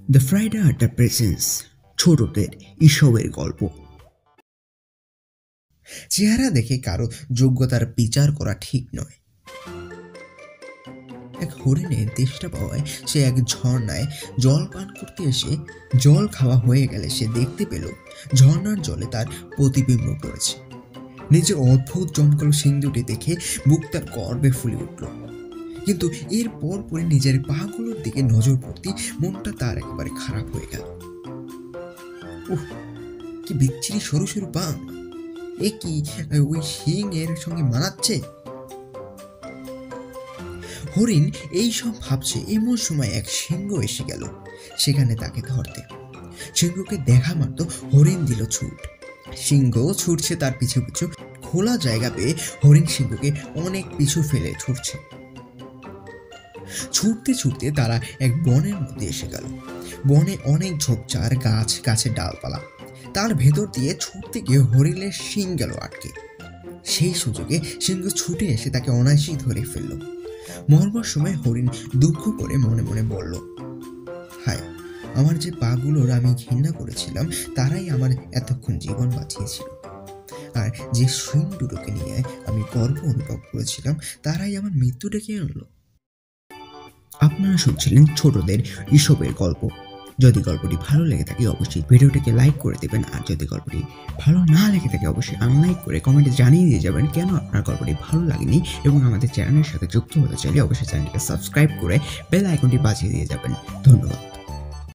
The Friday আড্ডা presence ছোটদের ঈশবের গল্প। চেহারা দেখে কারো যোগ্যতার বিচার করা ঠিক নয়। এক হরিণের তেষ্টা পাওয়ায় সে এক ঝর্ণায় জল পান করতে এসে জল খাওয়া হয়ে গেলে সে দেখতে পেল ঝর্ণার জলে তার প্রতিবিম্ব পড়েছে। নিজের অদ্ভুত জমকালো সিং দুটি দেখে বুক তার গর্বে ফুলে উঠল, কিন্তু এর পরপরই নিজের পাগুলোর দিকে নজর পড়তে মনটা তার একেবারে খারাপ হয়ে গেল। উহ, কি বিচ্ছিরি সরু সরু পা! এ কি ওই সিং এর সঙ্গে মানাচ্ছে? হরিণ এই সব ভাবছে এমন সময় এক সিংহ এসে গেল সেখানে তাকে ধরতে। সিংহকে দেখা মাত্র হরিণ দিল ছুট। সিংহ ছুটছে তার পিছু পিছু। খোলা জায়গা পেয়ে হরিণ সিংহকে অনেক পিছু ফেলে ছুটছে। ছুটতে ছুটতে তারা এক বনের মধ্যে এসে গেল। বনে অনেক ঝোপঝাড়, গাছ, গাছের ডালপালা। তার ভেতর দিয়ে ছুটতে গিয়ে হরিণের শিং গেল আটকে। সেই সুযোগে সিংহ ছুটে এসে তাকে অনায়াসেই ধরে ফেলল। মরবার সময় হরিণ দুঃখ করে মনে মনে বলল, হায়, আমার যে পাগুলোর আমি ঘৃণা করেছিলাম তারাই আমার এতক্ষণ জীবন বাঁচিয়েছিল, আর যে শিং দুটোকে নিয়ে আমি গর্ব অনুভব করেছিলাম তারাই আমার মৃত্যু ডেকে আনলো। আপনারা শুনছিলেন ছোটদের ঈশবের গল্প। যদি গল্পটি ভালো লেগে থাকে অবশ্যই ভিডিওটিকে লাইক করে দেবেন, আর যদি গল্পটি ভালো না লেগে থাকে অবশ্যই আনলাইক করে কমেন্টে জানিয়ে দিয়ে যাবেন কেন আপনার গল্পটি ভালো লাগেনি। এবং আমাদের চ্যানেলের সাথে যুক্ত হতে চাইলে অবশ্যই চ্যানেলটিকে সাবস্ক্রাইব করে বেল আইকনটি বাজিয়ে দিয়ে যাবেন। ধন্যবাদ।